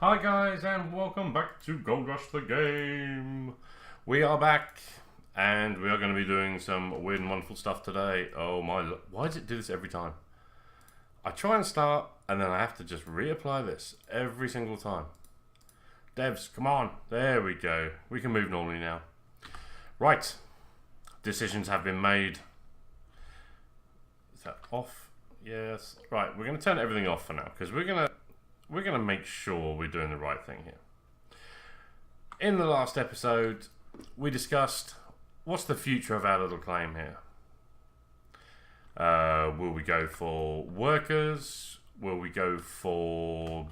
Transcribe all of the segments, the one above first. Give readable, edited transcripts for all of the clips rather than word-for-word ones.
Hi guys, and welcome back to Gold Rush the game. We are back, and we are going to be doing some weird and wonderful stuff today. Oh my, why does it do this every time? I try and start, and then I have to just reapply this every single time. Devs, come on. There we go. We can move normally now. Right. Decisions have been made. Is that off? Yes. Right, we're going to turn everything off for now, because we're going to make sure we're doing the right thing here. In the last episode, we discussed what's the future of our little claim here. Will we go for workers? Will we go for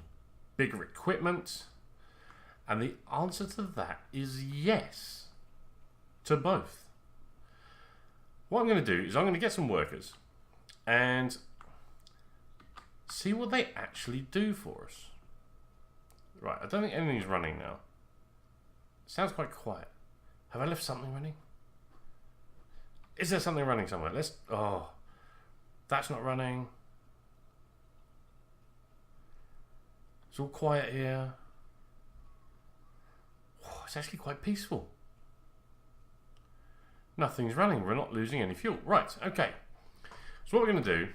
bigger equipment? And the answer to that is yes, to both. What I'm going to do is I'm going to get some workers and see what they actually do for us. Right, I don't think anything's running now. Sounds quite quiet. Have I left something running? Is there something running somewhere? Oh, that's not running. It's all quiet here. Oh, it's actually quite peaceful. Nothing's running. We're not losing any fuel. Right, okay. So what we're going to do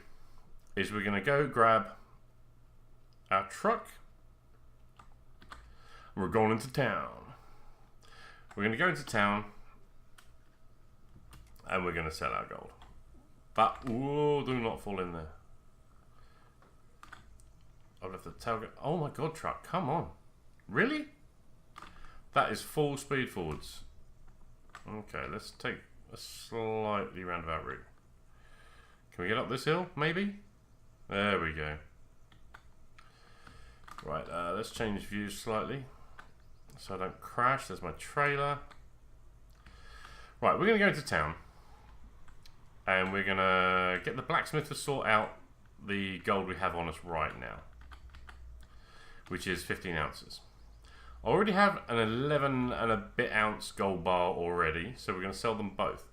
is we're going to go grab our truck. And we're going into town. We're going to go into town and we're going to sell our gold. But, whoa, do not fall in there. I've left the tailgate. Oh my god, truck, come on. Really? That is full speed forwards. Okay, let's take a slightly roundabout route. Can we get up this hill, maybe? There we go. Right, let's change views slightly so I don't crash. There's my trailer. Right, we're going to go into town and we're going to get the blacksmith to sort out the gold we have on us right now, which is 15 ounces. I already have an 11 and a bit ounce gold bar already, so we're going to sell them both.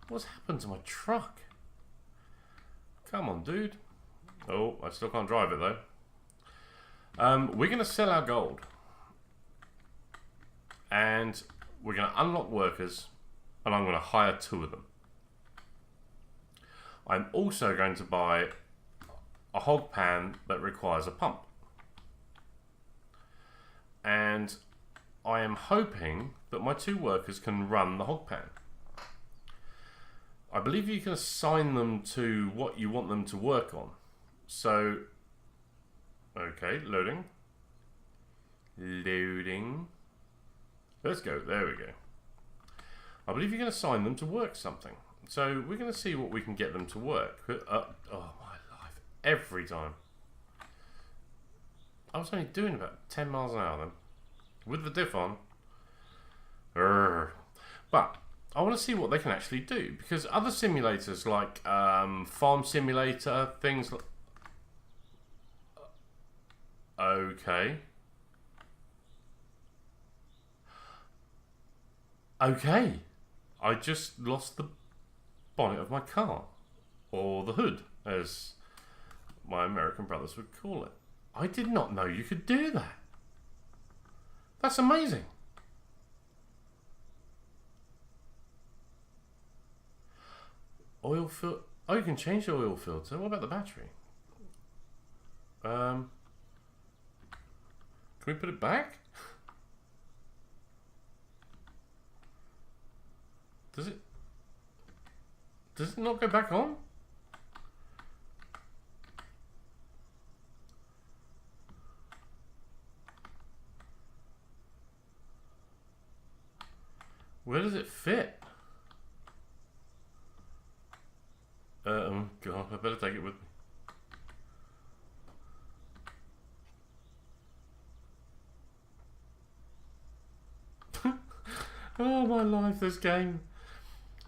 What's happened to my truck? Come on, dude. Oh, I still can't drive it though. We're going to sell our gold. And we're going to unlock workers. And I'm going to hire 2 of them. I'm also going to buy a hog pan that requires a pump. And I am hoping that my 2 workers can run the hog pan. I believe you can assign them to what you want them to work on. So, okay, loading. Loading. Let's go, there we go. I believe you can assign them to work something. So, we're going to see what we can get them to work. Oh my life, every time. I was only doing about 10 miles an hour then. With the diff on. But I want to see what they can actually do. Because other simulators like Farm Simulator, things like... Okay. Okay. I just lost the bonnet of my car. Or the hood, as my American brothers would call it. I did not know you could do that. That's amazing. Oil filter. Oh, you can change the oil filter. What about the battery? Can we put it back? Does it not go back on? Where does it fit? God, I better take it with me. Oh my life, this game.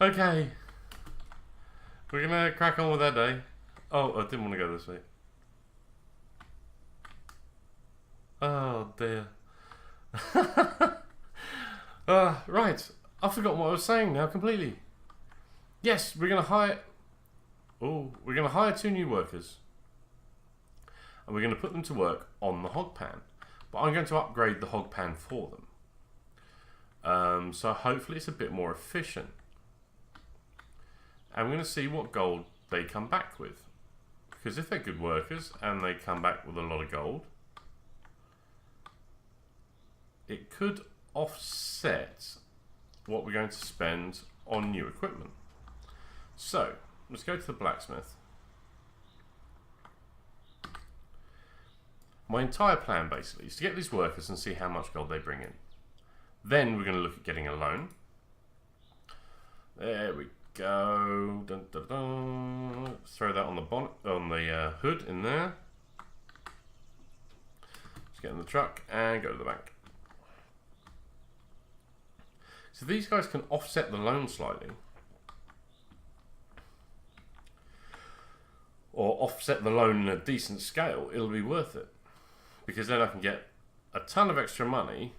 Okay. We're gonna crack on with that day. Oh, I didn't want to go this way. Oh dear. Right. I've forgotten what I was saying now completely. Yes, we're gonna hire... Oh, we're gonna hire 2 new workers. and we're going to put them to work on the hog pan. But I'm going to upgrade the hog pan for them. So hopefully it's a bit more efficient. And we're going to see what gold they come back with. Because if they're good workers and they come back with a lot of gold, it could offset what we're going to spend on new equipment. So let's go to the blacksmith. My entire plan basically is to get these workers and see how much gold they bring in. Then we're going to look at getting a loan. There we go. Dun, dun, dun. Let's throw that on the bonnet, on the hood in there. Let's get in the truck and go to the bank. So these guys can offset the loan slightly, or offset the loan in a decent scale. It'll be worth it, because then I can get a ton of extra money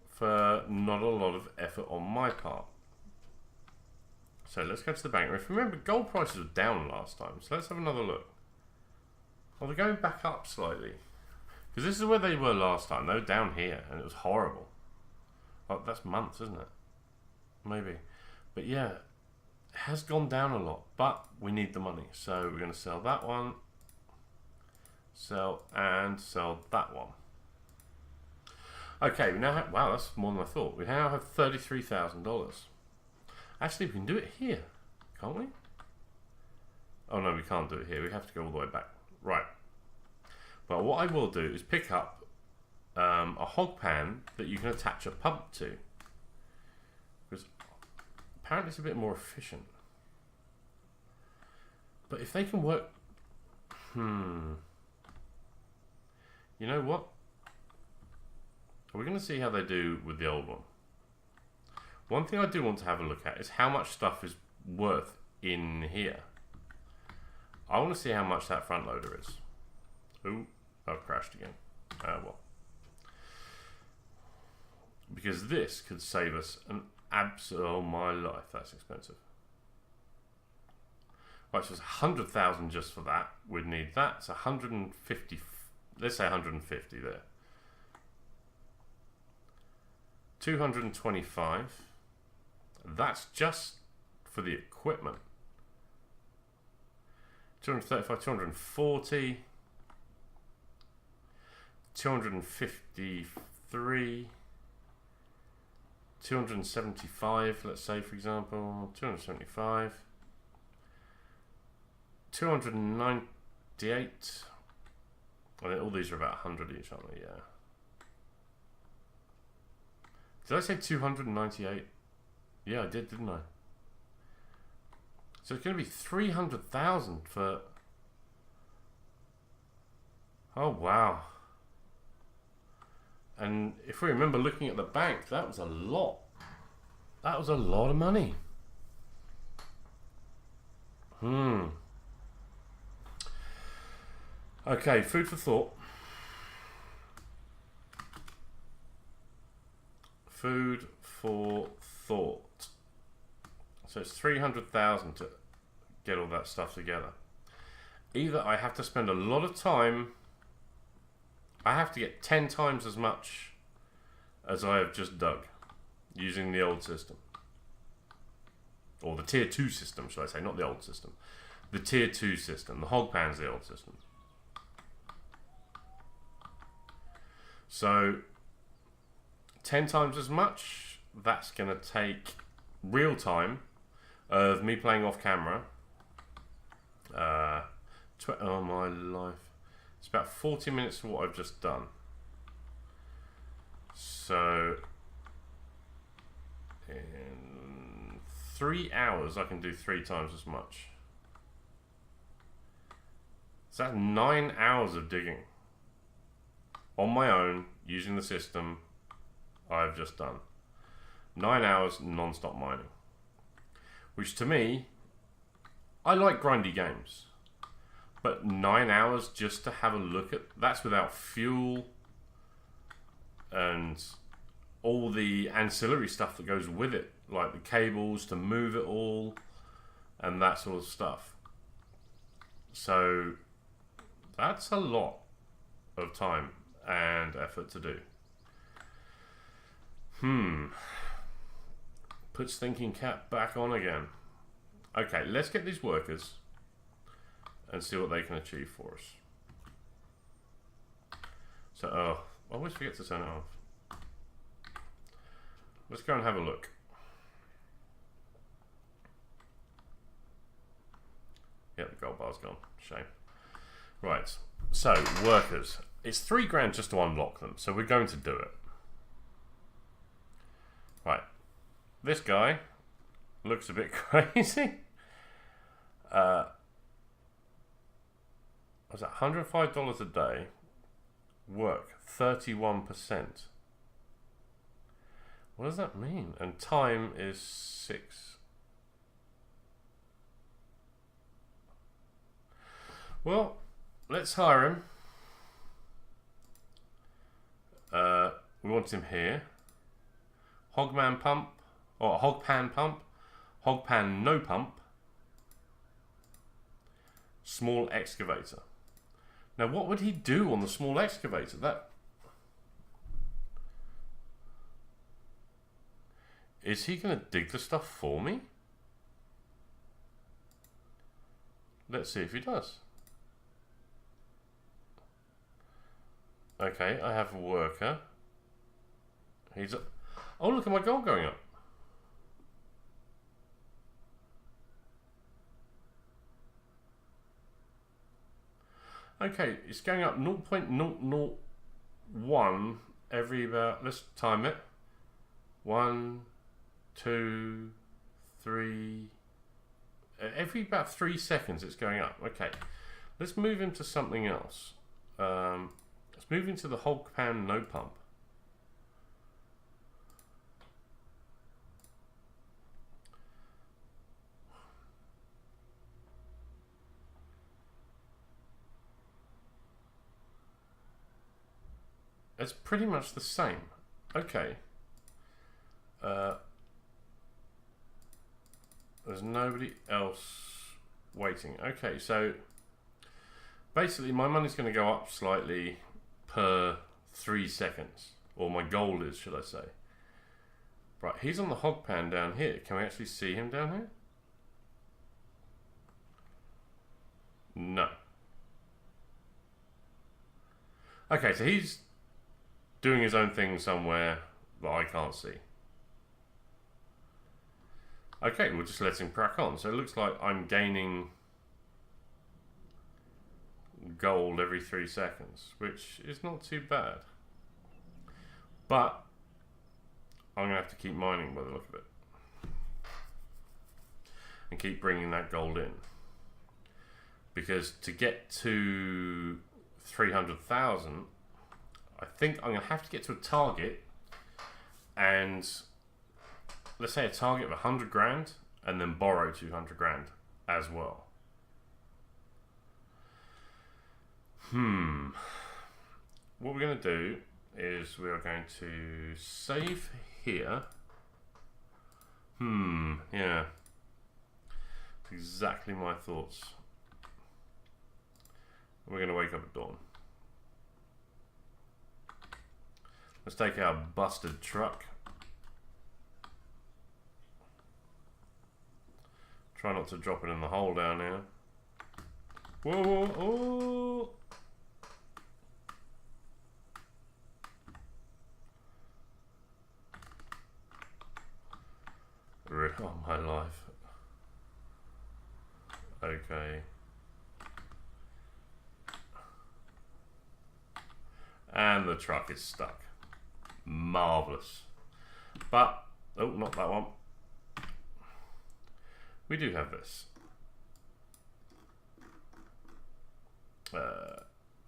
for not a lot of effort on my part. So let's go to the bank. If you remember, gold prices were down last time, so let's have another look. Well, they're going back up slightly, because this is where they were last time. They were down here, and it was horrible. Oh, that's months, isn't it? Maybe. But yeah, it has gone down a lot, but we need the money. So we're going to sell that one, sell that one. Okay, we now have, wow, that's more than I thought. We now have $33,000. Actually, we can do it here, can't we? Oh no, we can't do it here. We have to go all the way back. Right. Well, what I will do is pick up a hog pan that you can attach a pump to, because apparently it's a bit more efficient. But if they can work, you know what? We're going to see how they do with the old one. One thing I do want to have a look at is how much stuff is worth in here. I want to see how much that front loader is. Ooh, I've crashed again. Well. Because this could save us an absolute, oh my life, that's expensive. Right, so it's 100,000 just for that. We'd need that. It's 150, let's say 150 there. 225. That's just for the equipment. 235, 240. 253. 275, let's say, for example, 275, 298. I think all these are about 100 each, aren't they? Yeah. Did I say 298? Yeah, I did, didn't I? So it's going to be 300,000 for... Oh, wow. And if we remember looking at the bank, that was a lot. That was a lot of money. Okay, food for thought. Food for thought. So it's 300,000 to get all that stuff together. Either I have to spend a lot of time, I have to get 10 times as much as I have just dug using the old system. Or the tier 2 system, should I say, not the old system. The tier 2 system. The hog pan's the old system. So 10 times as much, that's going to take real time of me playing off camera. Oh my life. It's about 40 minutes for what I've just done. So in 3 hours I can do 3 times as much. So that's 9 hours of digging on my own using the system I've just done. 9 hours non-stop mining, which to me, I like grindy games, but 9 hours just to have a look at, that's without fuel and all the ancillary stuff that goes with it, like the cables to move it all and that sort of stuff. So That's a lot of time and effort to do. Put Stinking Cap back on again. Okay, let's get these workers and see what they can achieve for us. So, I always forget to turn it off. Let's go and have a look. Yeah, the gold bar's gone. Shame. Right, so workers. It's $3 just to unlock them, so we're going to do it. Right, this guy looks a bit crazy. Was that $105 a day? Work 31%. What does that mean? And time is 6. Well, let's hire him. We want him here. Hogman pump, or hogpan pump, hogpan no pump, small excavator. Now, what would he do on the small excavator? That is he going to dig the stuff for me? Let's see if he does. Okay, I have a worker. He's a, oh, look at my gold going up. Okay, it's going up 0.001 every about, let's time it. 1, 2, 3. Every about 3 seconds it's going up. Okay, let's move into something else. Let's move into the hogpan no pump. It's pretty much the same. Okay. There's nobody else waiting. Okay, so basically my money's going to go up slightly per 3 seconds. Or my goal is, should I say. Right, he's on the hogpan down here. Can we actually see him down here? No. Okay, so he's doing his own thing somewhere that I can't see. Okay, we'll just let him crack on. So it looks like I'm gaining gold every 3 seconds, which is not too bad. But I'm going to have to keep mining by the look of it. And keep bringing that gold in. Because to get to 300,000, I think I'm going to have to get to a target, and let's say a target of 100 grand, and then borrow 200 grand as well. What we're going to do is we are going to save here. Yeah. Exactly my thoughts. We're going to wake up at dawn. Let's take our busted truck. Try not to drop it in the hole down here. Whoa, whoa, oh! Oh my life. Okay. And the truck is stuck. Marvellous. But, oh, not that one. We do have this.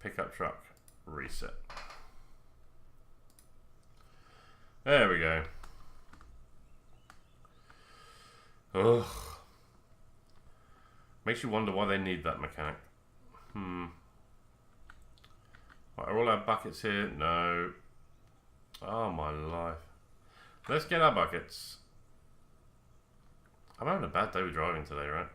Pickup truck, reset. There we go. Ugh. Makes you wonder why they need that mechanic. Right, are all our buckets here? No. Oh my life. Let's get our buckets. I'm having a bad day with driving today, right?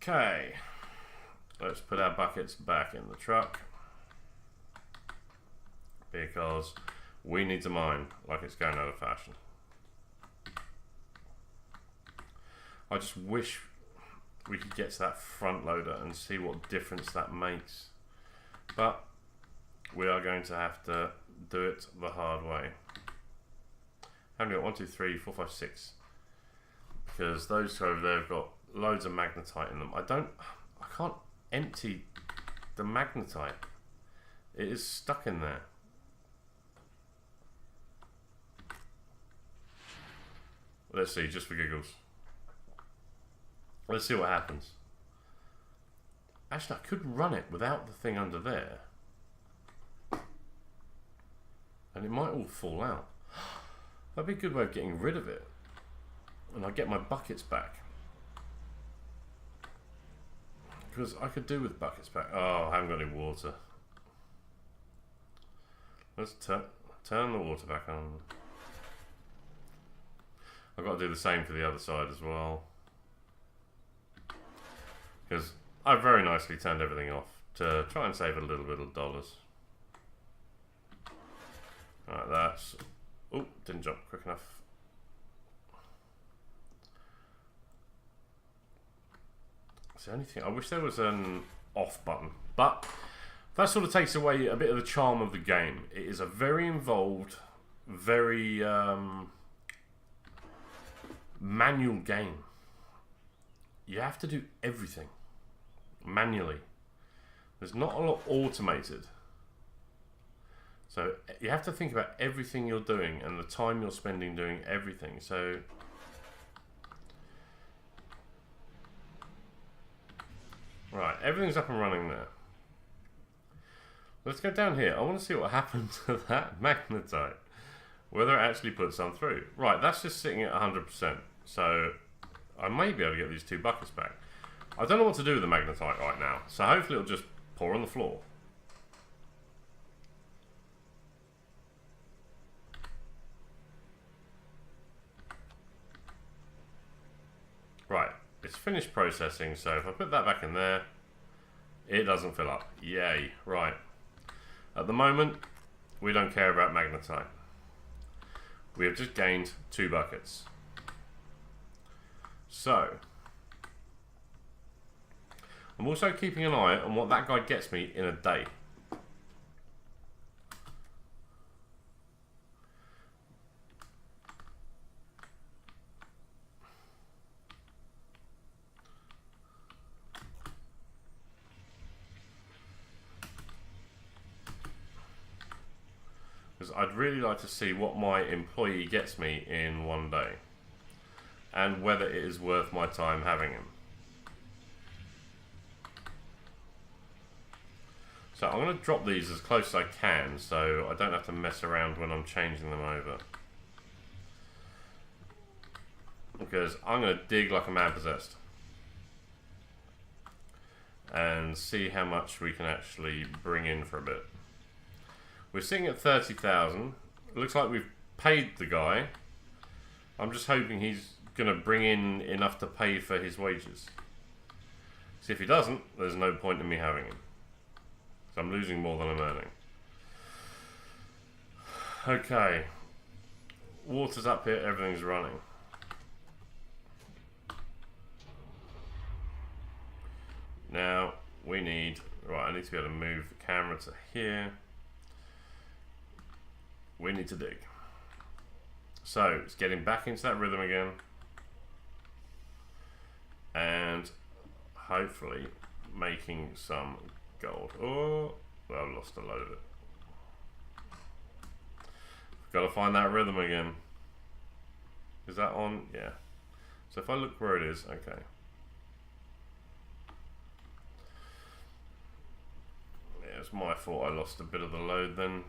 Okay, let's put our buckets back in the truck because we need to mine like it's going out of fashion. I just wish we could get to that front loader and see what difference that makes, but we are going to have to do it the hard way. How many got? 1, 2, 3, 4, 5, 6. Because those two over there have got loads of magnetite in them. I can't empty the magnetite. It is stuck in there. Let's see, just for giggles. Let's see what happens. Actually, I could run it without the thing under there. And it might all fall out. That'd be a good way of getting rid of it. And I get my buckets back. Because I could do with buckets back. Oh, I haven't got any water. Let's turn the water back on. I've got to do the same for the other side as well. Because I very nicely turned everything off to try and save a little bit of dollars. Alright, that's... Oh, didn't jump quick enough. It's the only thing... I wish there was an off button. But that sort of takes away a bit of the charm of the game. It is a very involved, very manual game. You have to do everything manually. There's not a lot automated. So you have to think about everything you're doing and the time you're spending doing everything. So right, everything's up and running there. Let's go down here. I want to see what happened to that magnetite. Whether it actually put some through. Right, that's just sitting at 100%. So I may be able to get these 2 buckets back. I don't know what to do with the magnetite right now. So hopefully it'll just pour on the floor. Right, it's finished processing, so if I put that back in there, it doesn't fill up. Yay, right. At the moment, we don't care about magnetite. We have just gained 2 buckets. So, I'm also keeping an eye on what that guy gets me in a day. Because I'd really like to see what my employee gets me in one day. And whether it is worth my time having him. So I'm going to drop these as close as I can so I don't have to mess around when I'm changing them over. Because I'm going to dig like a man possessed. And see how much we can actually bring in for a bit. We're sitting at 30,000. It looks like we've paid the guy. I'm just hoping he's going to bring in enough to pay for his wages. See, if he doesn't, there's no point in me having him. So I'm losing more than I'm earning. Okay. Water's up here, everything's running. Now, we need... Right, I need to be able to move the camera to here. We need to dig. So, it's getting back into that rhythm again. And hopefully making some gold. Oh, well, I've lost a load of it. Got to find that rhythm again. Is that on? Yeah. So if I look where it is, okay. Yeah, it's my fault I lost a bit of the load then.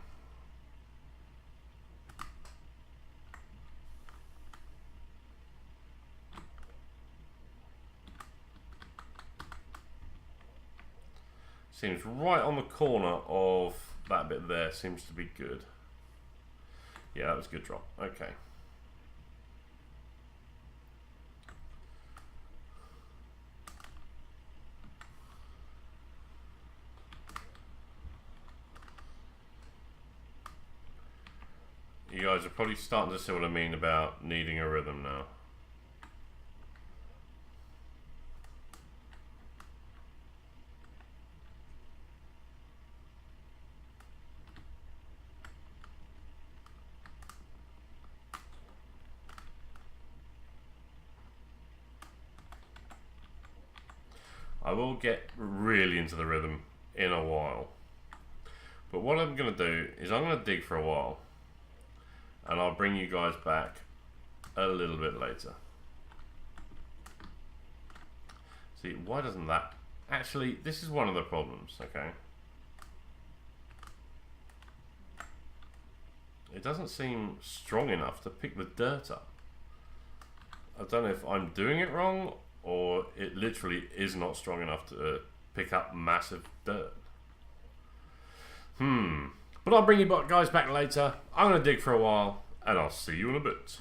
Seems right on the corner of that bit there. Seems to be good. Yeah, that was a good drop. Okay. You guys are probably starting to see what I mean about needing a rhythm now. I will get really into the rhythm in a while. But what I'm going to do is I'm going to dig for a while. And I'll bring you guys back a little bit later. See, why doesn't that... Actually, this is one of the problems, okay? It doesn't seem strong enough to pick the dirt up. I don't know if I'm doing it wrong, or it literally is not strong enough to pick up massive dirt. But I'll bring you guys back later. I'm going to dig for a while, and I'll see you in a bit.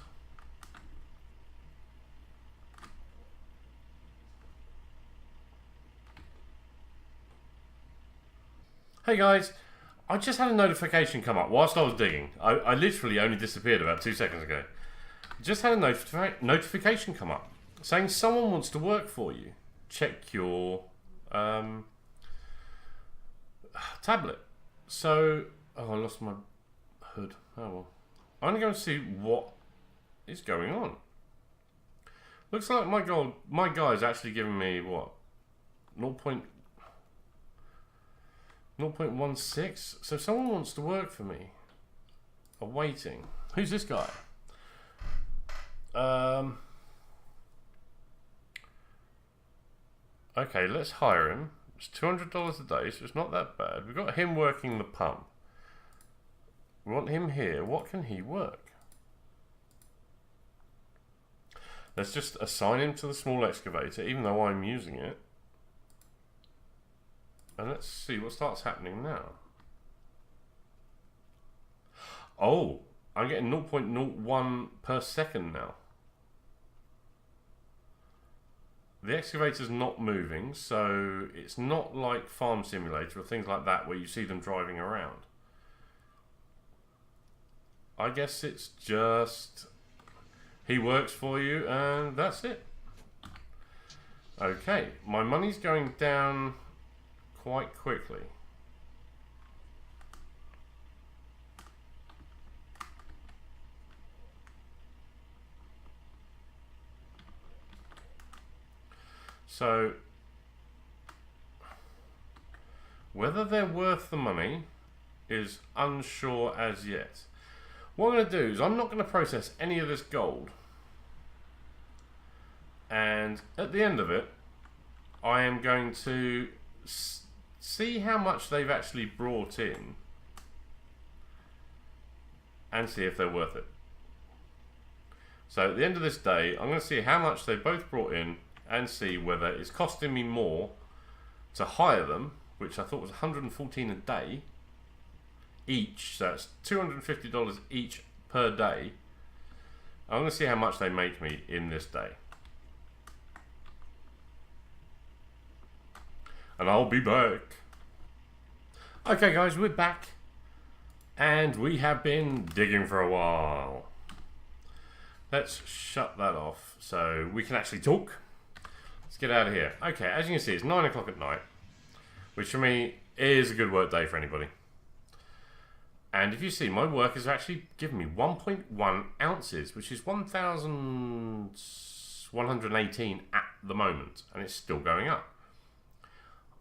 Hey guys, I just had a notification come up whilst I was digging. I literally only disappeared about 2 seconds ago. Just had a notification come up saying someone wants to work for you. Check your tablet. So, oh, I lost my hood. Oh well. I'm going to go and see what is going on. Looks like my guy's actually giving me what? 0.16. So someone wants to work for me. Awaiting. Who's this guy? Okay, let's hire him. It's $200 a day, so it's not that bad. We've got him working the pump. We want him here. What can he work? Let's just assign him to the small excavator, even though I'm using it. And let's see what starts happening now. Oh, I'm getting 0.01 per second now. The excavator's not moving, so it's not like Farm Simulator or things like that where you see them driving around. I guess it's just he works for you and that's it. Okay, my money's going down quite quickly. So, whether they're worth the money is unsure as yet. What I'm going to do is I'm not going to process any of this gold. And at the end of it, I am going to see how much they've actually brought in and see if they're worth it. So at the end of this day, I'm going to see how much they both brought in and see whether it's costing me more to hire them, which I thought was $114 a day each, so it's $250 each per day. I'm going to see how much they make me in this day. And I'll be back. Okay guys, we're back. And we have been digging for a while. Let's shut that off so we can actually talk. Let's get out of here. Okay, as you can see, it's 9 o'clock at night, which for me is a good work day for anybody. And if you see, my work has actually given me 1.1 ounces, which is 1,118 at the moment, and it's still going up.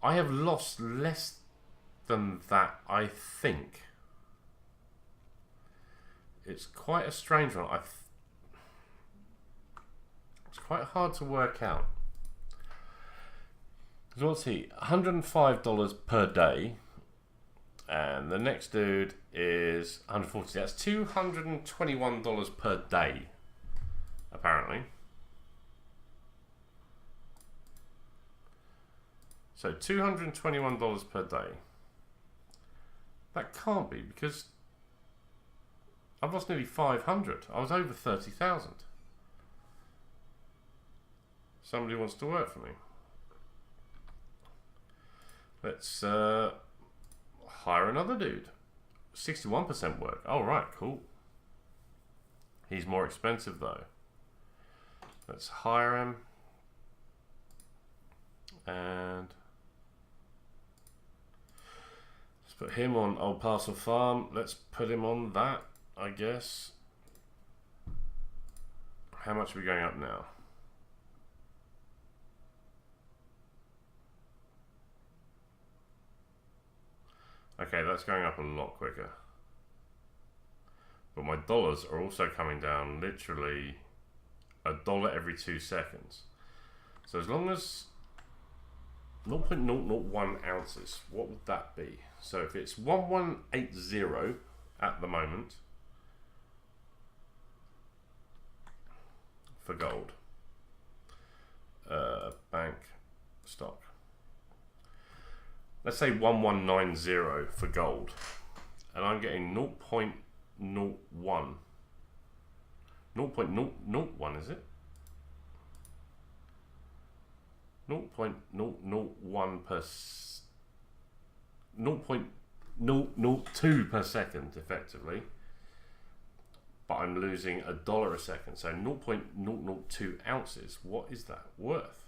I have lost less than that, I think. It's quite a strange one. It's quite hard to work out. So what's he? $105 per day. And the next dude is $140. That's $221 per day, apparently. So $221 per day. That can't be, because I've lost nearly 500. I was over 30,000. Somebody wants to work for me. Let's hire another dude. 61% work. Oh, right, cool. He's more expensive though. Let's hire him. And let's put him on Old Parcel Farm. Let's put him on that, I guess. How much are we going up now? Okay, that's going up a lot quicker. But my dollars are also coming down literally $1 every 2 seconds. So as long as 0.001 ounces, what would that be? So if it's 1180 at the moment for gold, bank stock. Let's say 1190 for gold, and I'm getting 0.01. 0.001, is it? 0.001 per 0.002 per second, effectively. But I'm losing $1 a second, so 0.002 ounces. What is that worth?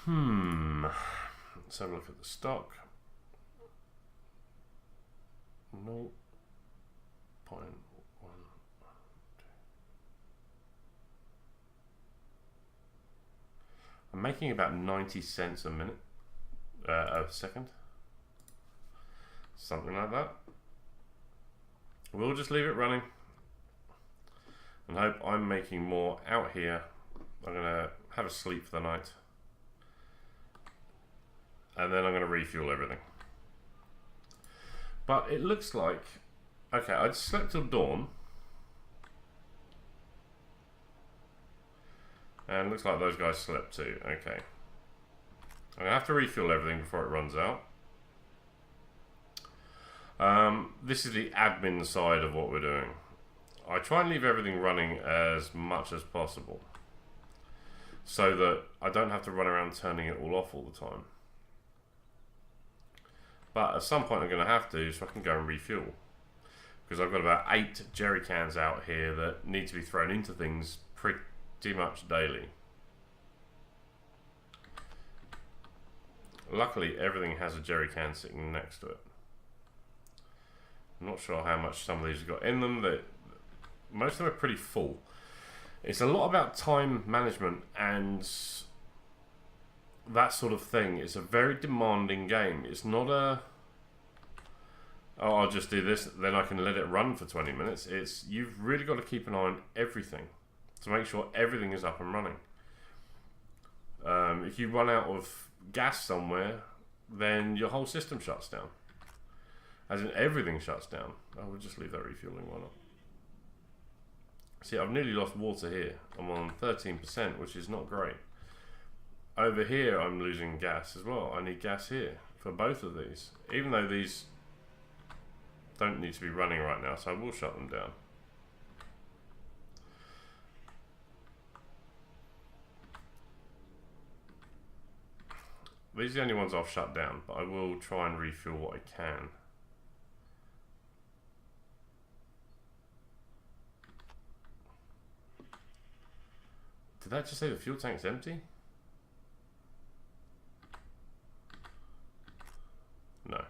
Let's have a look at the stock. 0.1. I'm making about 90 cents a minute, a second, something like that. We'll just leave it running and hope I'm making more out here. I'm gonna have a sleep for the night, and then I'm gonna refuel everything. But it looks like, okay, I slept till dawn. And it looks like those guys slept too. Okay. I'm going to have to refuel everything before it runs out. This is the admin side of what we're doing. I try and leave everything running as much as possible, so that I don't have to run around turning it all off all the time. But at some point I'm going to have to, so I can go and refuel. Because I've got about 8 jerry cans out here that need to be thrown into things pretty much daily. Luckily, everything has a jerry can sitting next to it. I'm not sure how much some of these have got in them. Most of them are pretty full. It's a lot about time management and that sort of thing. It's a very demanding game. It's not a, oh, I'll just do this, then I can let it run for 20 minutes. It's, you've really got to keep an eye on everything to make sure everything is up and running. If you run out of gas somewhere, then your whole system shuts down. As in, everything shuts down. I will just leave that refueling one up. See, I've nearly lost water here. I'm on 13%, which is not great. Over here, I'm losing gas as well. I need gas here for both of these, even though these don't need to be running right now, so I will shut them down. These are the only ones I've shut down, but I will try and refuel what I can. Did that just say the fuel tank's empty? No.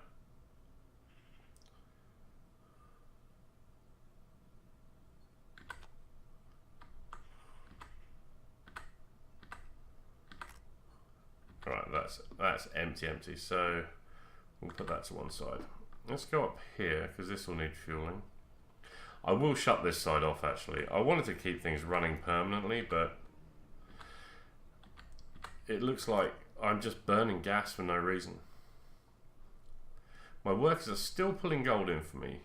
Right, that's empty. So we'll put that to one side. Let's go up here because this will need fueling. I will shut this side off actually. I wanted to keep things running permanently, but it looks like I'm just burning gas for no reason. My workers are still pulling gold in for me.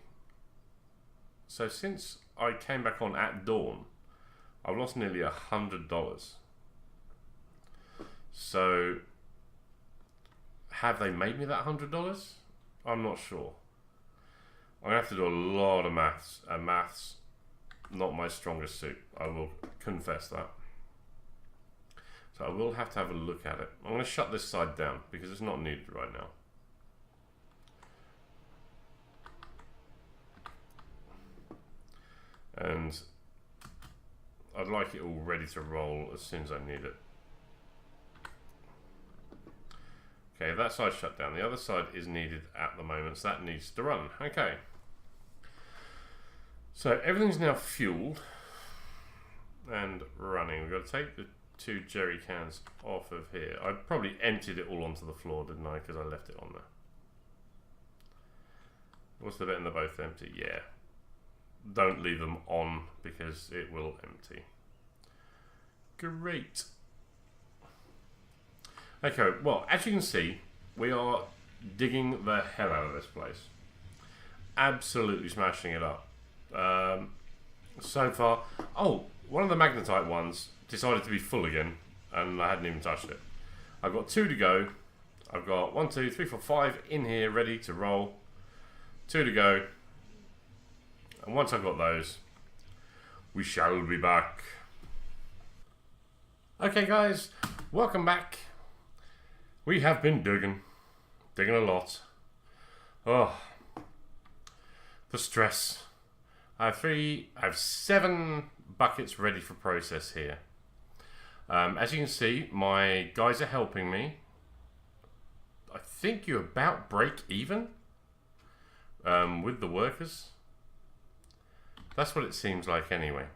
So since I came back on at dawn, I've lost nearly $100. So have they made me that $100? I'm not sure. I'm gonna have to do a lot of maths, and maths not my strongest suit. I will confess that. So I will have to have a look at it. I'm gonna shut this side down because it's not needed right now. I'd like it all ready to roll as soon as I need it. Okay, that side's shut down. The other side is needed at the moment, so that needs to run. Okay. So everything's now fueled and running. We've got to take the 2 jerry cans off of here. I probably emptied it all onto the floor, didn't I? Because I left it on there. What's the betting they're both empty? Yeah. Don't leave them on because it will empty. Great. Okay, well, as you can see, we are digging the hell out of this place. Absolutely smashing it up. So far... Oh, one of the magnetite ones decided to be full again, and I hadn't even touched it. I've got 2 to go. I've got 1, 2, 3, 4, 5 in here ready to roll. 2 to go. And once I've got those, we shall be back. Okay guys, welcome back. We have been digging a lot. Oh, the stress. I have 7 buckets ready for process here. As you can see, my guys are helping me. I think you're about break even with the workers. That's what it seems like anyway.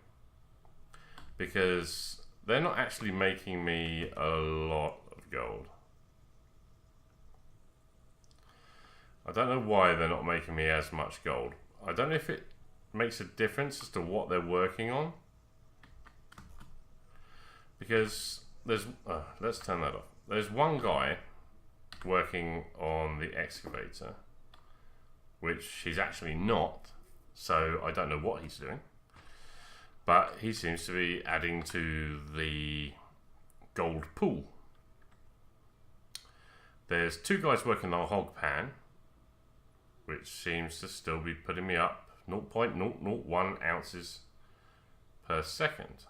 Because they're not actually making me a lot of gold. I don't know why they're not making me as much gold. I don't know if it makes a difference as to what they're working on. Because there's... let's turn that off. There's one guy working on the excavator, which he's actually not. So I don't know what he's doing. But he seems to be adding to the gold pool. There's 2 guys working on a hog pan, which seems to still be putting me up 0.001 ounces per second.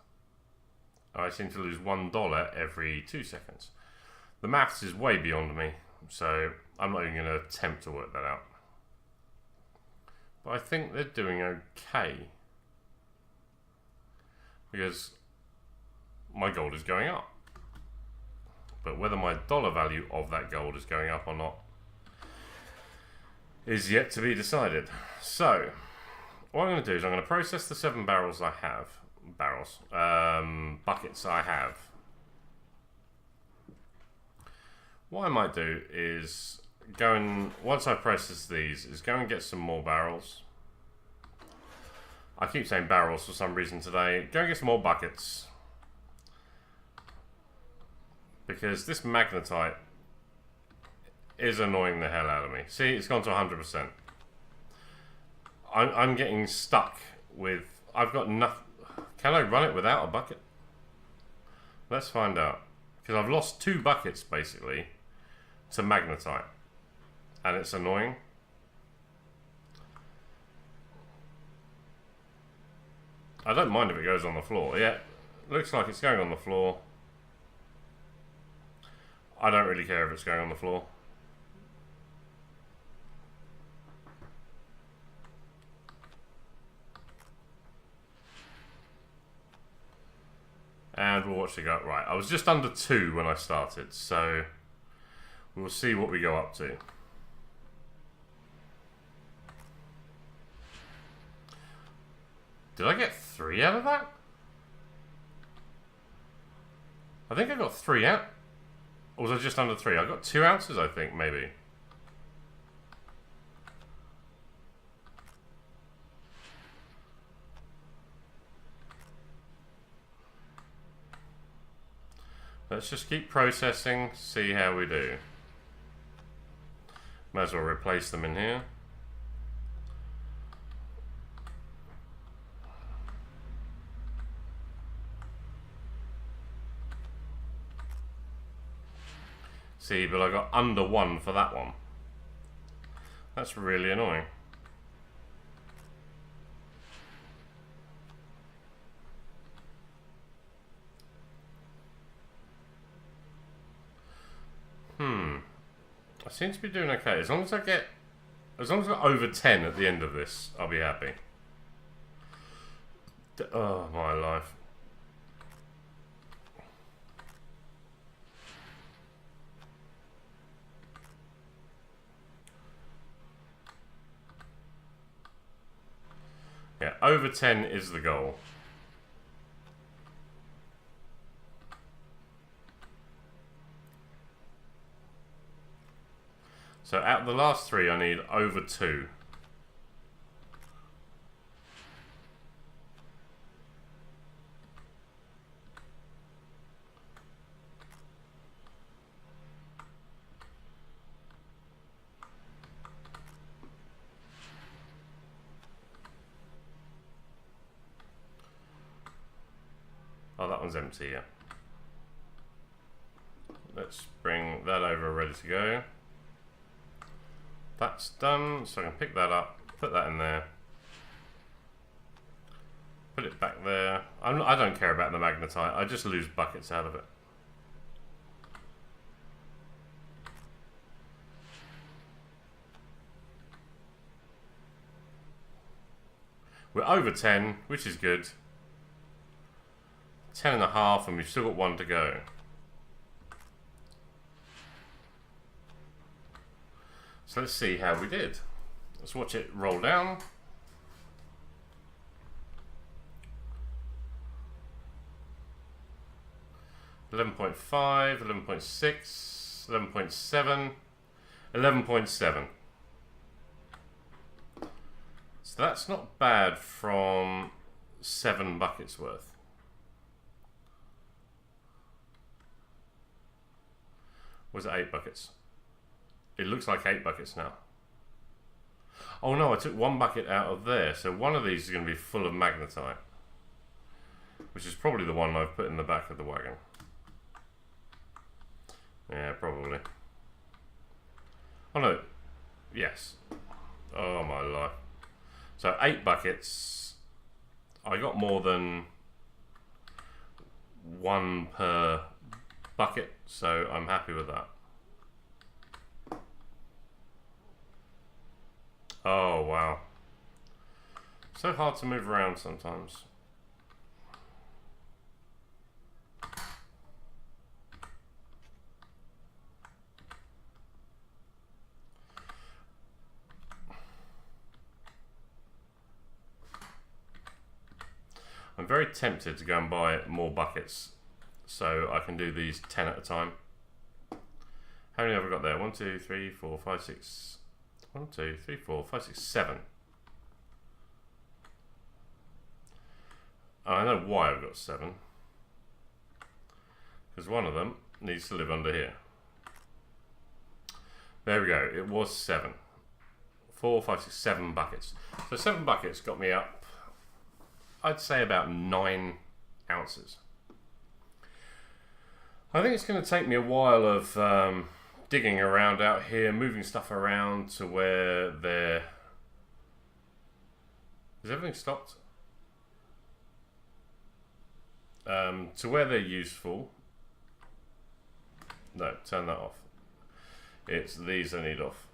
I seem to lose $1 every 2 seconds. The maths is way beyond me, so I'm not even going to attempt to work that out. But I think they're doing okay. Because my gold is going up. But whether my dollar value of that gold is going up or not is yet to be decided. So, what I'm going to do is I'm going to process the 7 barrels I have. Buckets I have. What I might do is go and, once I process these, is go and get some more barrels. I keep saying barrels for some reason today. Go and get some more buckets. Because this magnetite is annoying the hell out of me. See, it's gone to 100%. I'm getting stuck with... I've got nothing... Can I run it without a bucket? Let's find out. Because I've lost 2 buckets, basically, to magnetite. And it's annoying. I don't mind if it goes on the floor. Yeah, looks like it's going on the floor. I don't really care if it's going on the floor. And we'll watch it go. Right, I was just under 2 when I started, so we'll see what we go up to. Did I get 3 out of that? I think I got 3 out. Or was I just under 3? I got 2 ounces, I think, maybe. Let's just keep processing, see how we do. Might as well replace them in here. See, but I got under 1 for that one. That's really annoying. I seem to be doing okay. As long as I get over 10 at the end of this, I'll be happy. Oh, my life. Yeah, over 10 is the goal. So out of the last 3, I need over 2. Oh, that one's empty, yeah. Let's bring that over ready to go. That's done, so I can pick that up, put that in there. Put it back there. I don't care about the magnetite, I just lose buckets out of it. We're over 10, which is good. 10.5, and we've still got 1 to go. So let's see how we did. Let's watch it roll down. $11.5, $11.6, $11.7, $11.7. So that's not bad from 7 buckets worth. Was it 8 buckets? It looks like 8 buckets now. Oh no, I took 1 bucket out of there, so one of these is going to be full of magnetite, which is probably the one I've put in the back of the wagon. Yeah, probably. Oh no, yes. Oh my life. So 8 buckets. I got more than 1 per bucket, so I'm happy with that. Oh wow, so hard to move around sometimes. I'm very tempted to go and buy more buckets so I can do these 10 at a time. How many have I got there? 1, 2, 3, 4, 5, 6. 1, 2, 3, 4, 5, 6, 7. I know why I've got 7. Because one of them needs to live under here. There we go. It was 7. 4, 5, 6, 7 buckets. So 7 buckets got me up, I'd say, about 9 ounces. I think it's going to take me a while of digging around out here, moving stuff around to where they're... Has everything stopped? To where they're useful. No, turn that off. It's these I need off.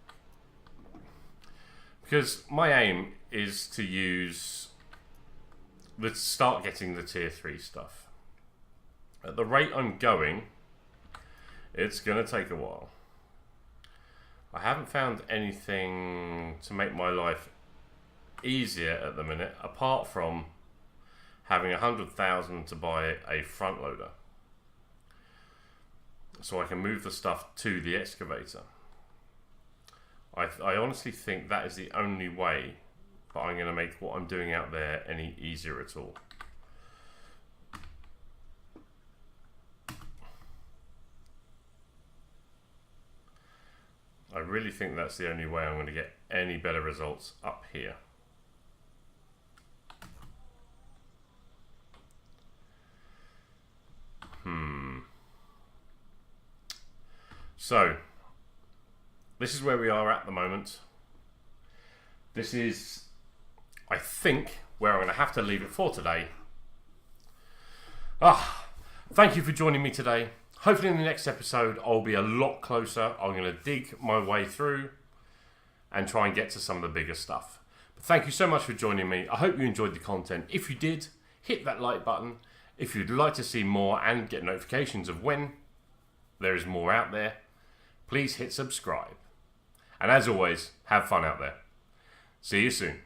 Because my aim is to use... Let's start getting the tier 3 stuff. At the rate I'm going, it's going to take a while. I haven't found anything to make my life easier at the minute, apart from having 100,000 to buy a front loader, so I can move the stuff to the excavator. I honestly think that is the only way that I'm going to make what I'm doing out there any easier at all. I really think that's the only way I'm going to get any better results up here. So, this is where we are at the moment. This is, I think, where I'm going to have to leave it for today. Thank you for joining me today. Hopefully in the next episode I'll be a lot closer. I'm going to dig my way through and try and get to some of the bigger stuff. But thank you so much for joining me. I hope you enjoyed the content. If you did, hit that like button. If you'd like to see more and get notifications of when there is more out there, please hit subscribe. And as always, have fun out there. See you soon.